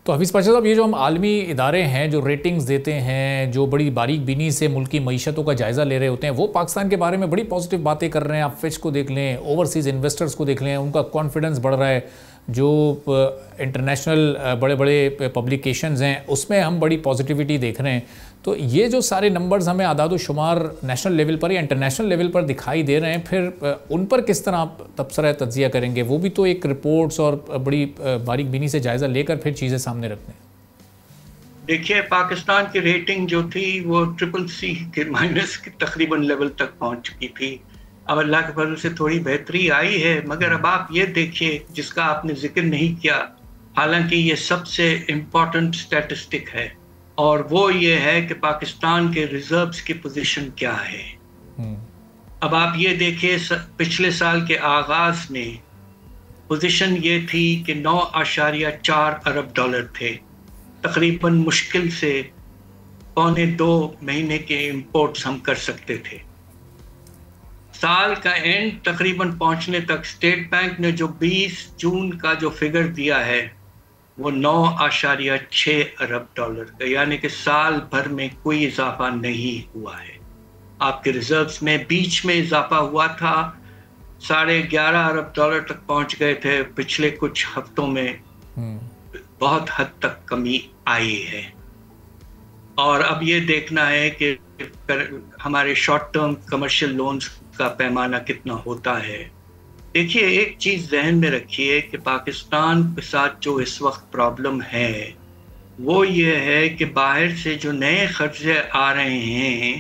تو حفیظ پاشا صاحب، یہ جو ہم عالمی ادارے ہیں جو ریٹنگز دیتے ہیں، جو بڑی باریک بینی سے ملک کی معیشتوں کا جائزہ لے رہے ہوتے ہیں، وہ پاکستان کے بارے میں بڑی پازیٹیو باتیں کر رہے ہیں. آپ فچ کو دیکھ لیں، اوورسیز انویسٹرز کو دیکھ لیں، ان کا کانفیڈنس بڑھ رہا ہے. جو انٹرنیشنل بڑے بڑے پبلیکیشنز ہیں اس میں ہم بڑی پازیٹیوٹی دیکھ رہے ہیں. تو یہ جو سارے نمبرز ہمیں اعداد و شمار نیشنل لیول پر یا انٹرنیشنل لیول پر دکھائی دے رہے ہیں، پھر ان پر کس طرح آپ تبصرہ تجزیہ کریں گے؟ وہ بھی تو ایک رپورٹس اور بڑی باریک بینی سے جائزہ لے کر پھر چیزیں سامنے رکھتے ہیں. دیکھیے، پاکستان کی ریٹنگ جو تھی وہ CCC کے مائنس کے تقریباً لیول تک پہنچ چکی تھی. اب اللہ کے فضل سے تھوڑی بہتری آئی ہے، مگر اب آپ یہ دیکھیے جس کا آپ نے ذکر نہیں کیا، حالانکہ یہ سب سے امپورٹنٹ اسٹیٹسٹک ہے، اور وہ یہ ہے کہ پاکستان کے ریزروز کی پوزیشن کیا ہے. اب آپ یہ دیکھیں، پچھلے سال کے آغاز میں پوزیشن یہ تھی کہ 9.4 ارب ڈالر تھے، تقریباً مشکل سے 1.25 مہینے کے امپورٹس ہم کر سکتے تھے. سال کا اینڈ تقریباً پہنچنے تک اسٹیٹ بینک نے جو 20 جون کا جو فگر دیا ہے وہ 9.6 ارب ڈالر کا، یعنی کہ سال بھر میں کوئی اضافہ نہیں ہوا ہے. آپ کے ریزروز میں بیچ میں اضافہ ہوا تھا، 11.5 ارب ڈالر تک پہنچ گئے تھے. پچھلے کچھ ہفتوں میں بہت حد تک کمی آئی ہے، اور اب یہ دیکھنا ہے کہ ہمارے شارٹ ٹرم کمرشل لونز کا پیمانہ کتنا ہوتا ہے. دیکھیے، ایک چیز ذہن میں رکھیے کہ پاکستان کے ساتھ جو اس وقت پرابلم ہے وہ یہ ہے کہ باہر سے جو نئے قرضے آ رہے ہیں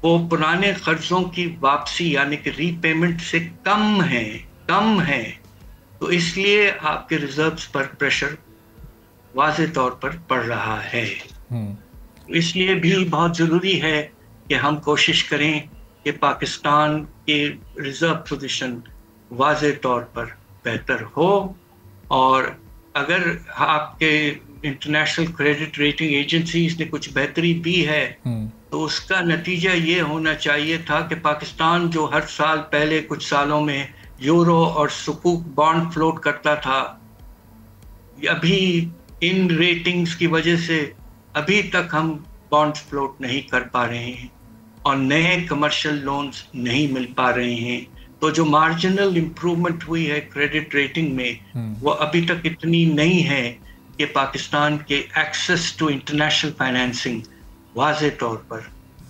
وہ پرانے قرضوں کی واپسی یعنی کہ ری پیمنٹ سے کم ہیں. تو اس لیے آپ کے ریزروز پر پریشر واضح طور پر پڑ رہا ہے. اس لیے بھی بہت ضروری ہے کہ ہم کوشش کریں کہ پاکستان کی ریزرو پوزیشن واضح طور پر بہتر ہو، اور اگر آپ کے انٹرنیشنل کریڈٹ ریٹنگ ایجنسیز نے کچھ بہتری دی ہے تو اس کا نتیجہ یہ ہونا چاہیے تھا کہ پاکستان جو ہر سال پہلے کچھ سالوں میں یورو اور سکوک بانڈ فلوٹ کرتا تھا، ابھی ان ریٹنگز کی وجہ سے ابھی تک ہم بانڈز فلوٹ نہیں کر پا رہے ہیں اور نئے کمرشل لونز نہیں مل پا رہے ہیں. تو جو مارجنل امپرومنٹ ہوئی ہے کریڈٹ ریٹنگ میں وہ ابھی تک اتنی نہیں ہے کہ پاکستان کے ایکسس ٹو انٹرنیشنل فائنینسنگ واضح طور پر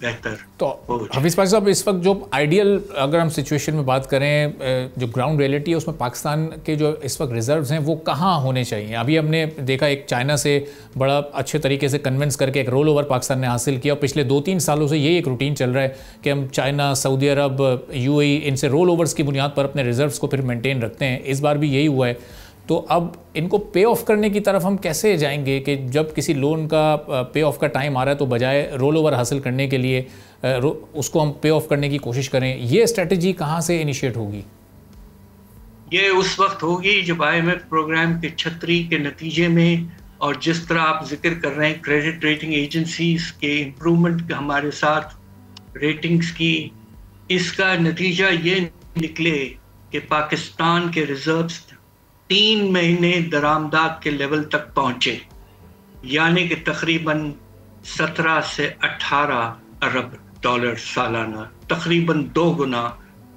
بہتر. تو حفیظ پاشا صاحب، اس وقت جو آئیڈیل اگر ہم سچویشن میں بات کریں، جو گراؤنڈ ریئلٹی ہے اس میں پاکستان کے جو اس وقت ریزروز ہیں وہ کہاں ہونے چاہیے؟ ابھی ہم نے دیکھا ایک چائنا سے بڑا اچھے طریقے سے کنونس کر کے ایک رول اوور پاکستان نے حاصل کیا، اور پچھلے 2-3 سالوں سے یہی ایک روٹین چل رہا ہے کہ ہم چائنا، سعودی عرب، UAE ان سے رول اوورز کی بنیاد پر اپنے ریزروز کو پھر مینٹین رکھتے ہیں. اس بار بھی یہی ہوا ہے. تو اب ان کو پے آف کرنے کی طرف ہم کیسے جائیں گے کہ جب کسی لون کا پے آف کا ٹائم آ رہا ہے تو بجائے رول اوور حاصل کرنے کے لیے اس کو ہم پے آف کرنے کی کوشش کریں؟ یہ اسٹریٹجی کہاں سے انیشیٹ ہوگی؟ یہ اس وقت ہوگی جب IMF پروگرام کے چھتری کے نتیجے میں، اور جس طرح آپ ذکر کر رہے ہیں کریڈٹ ریٹنگ ایجنسیز کے امپرومنٹ ہمارے ساتھ ریٹنگز کی، اس کا نتیجہ یہ نکلے کہ پاکستان کے ریزروز 3 مہینے درآمدات کے لیول تک پہنچے، یعنی کہ تقریباً 17 سے 18 ارب ڈالر سالانہ، تقریباً 2 گنا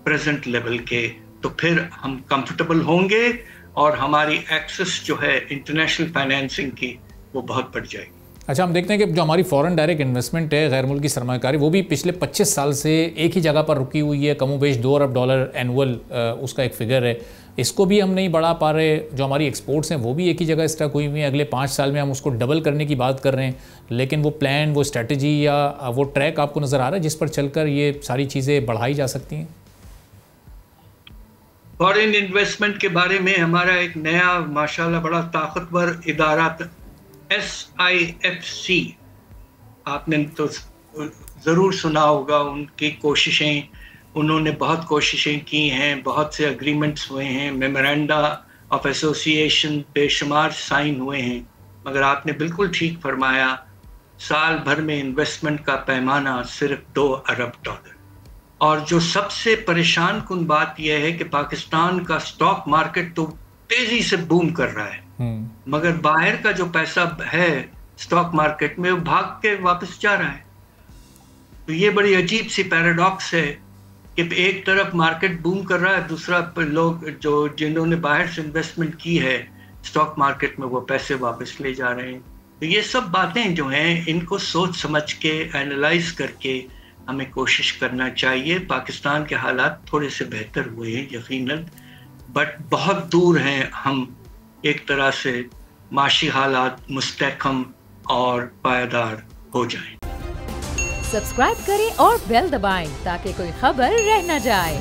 پریزنٹ لیول کے. تو پھر ہم کمفرٹیبل ہوں گے اور ہماری ایکسس جو ہے انٹرنیشنل فائنینسنگ کی وہ بہت بڑھ جائے گی. اچھا، ہم دیکھتے ہیں کہ جو ہماری فورن ڈائریکٹ انویسٹمنٹ ہے، غیر ملکی سرمایہ کاری، وہ بھی پچھلے 25 سال سے ایک ہی جگہ پر رکی ہوئی ہے، کم و بیش 2 ارب ڈالر اینول اس کا ایک فگر ہے. اس کو بھی ہم نہیں بڑھا پا رہے. جو ہماری ایکسپورٹس ہیں وہ بھی ایک ہی جگہ اسٹک ہوئی ہوئی ہیں. اگلے 5 سال میں ہم اس کو ڈبل کرنے کی بات کر رہے ہیں، لیکن وہ پلان، وہ اسٹریٹجی یا وہ ٹریک آپ کو نظر آ رہا ہے جس پر چل کر یہ ساری چیزیں بڑھائی جا سکتی ہیں؟ فارن انویسٹمنٹ کے بارے میں ہمارا ایک نیا ماشاءاللہ بڑا طاقتور ادارہ SIFC، آپ نے تو ضرور سنا ہوگا ان کی کوششیں. انہوں نے بہت کوششیں کی ہیں، بہت سے اگریمنٹس ہوئے ہیں، میمورینڈا آف ایسوسی ایشن بے شمار سائن ہوئے ہیں، مگر آپ نے بالکل ٹھیک فرمایا، سال بھر میں انویسٹمنٹ کا پیمانہ صرف 2 ارب ڈالر. اور جو سب سے پریشان کن بات یہ ہے کہ پاکستان کا سٹاک مارکیٹ تو تیزی سے بوم کر رہا ہے، مگر باہر کا جو پیسہ ہے اسٹاک مارکیٹ میں وہ بھاگ کے واپس جا رہا ہے. تو یہ بڑی عجیب سی پیراڈاکس ہے کہ ایک طرف مارکیٹ بوم کر رہا ہے, دوسرا لوگ جو جنہوں نے باہر سے انویسٹمنٹ کی ہے اسٹاک مارکیٹ میں وہ پیسے واپس لے جا رہے ہیں. تو یہ سب باتیں جو ہیں ان کو سوچ سمجھ کے اینالائز کر کے ہمیں کوشش کرنا چاہیے. پاکستان کے حالات تھوڑے سے بہتر ہوئے ہیں یقیناً, بٹ بہت دور ہیں ہم ایک طرح سے معاشی حالات مستحکم اور پائیدار ہو جائیں. سبسکرائب کریں اور بیل دبائیں تاکہ کوئی خبر رہ نہ جائے.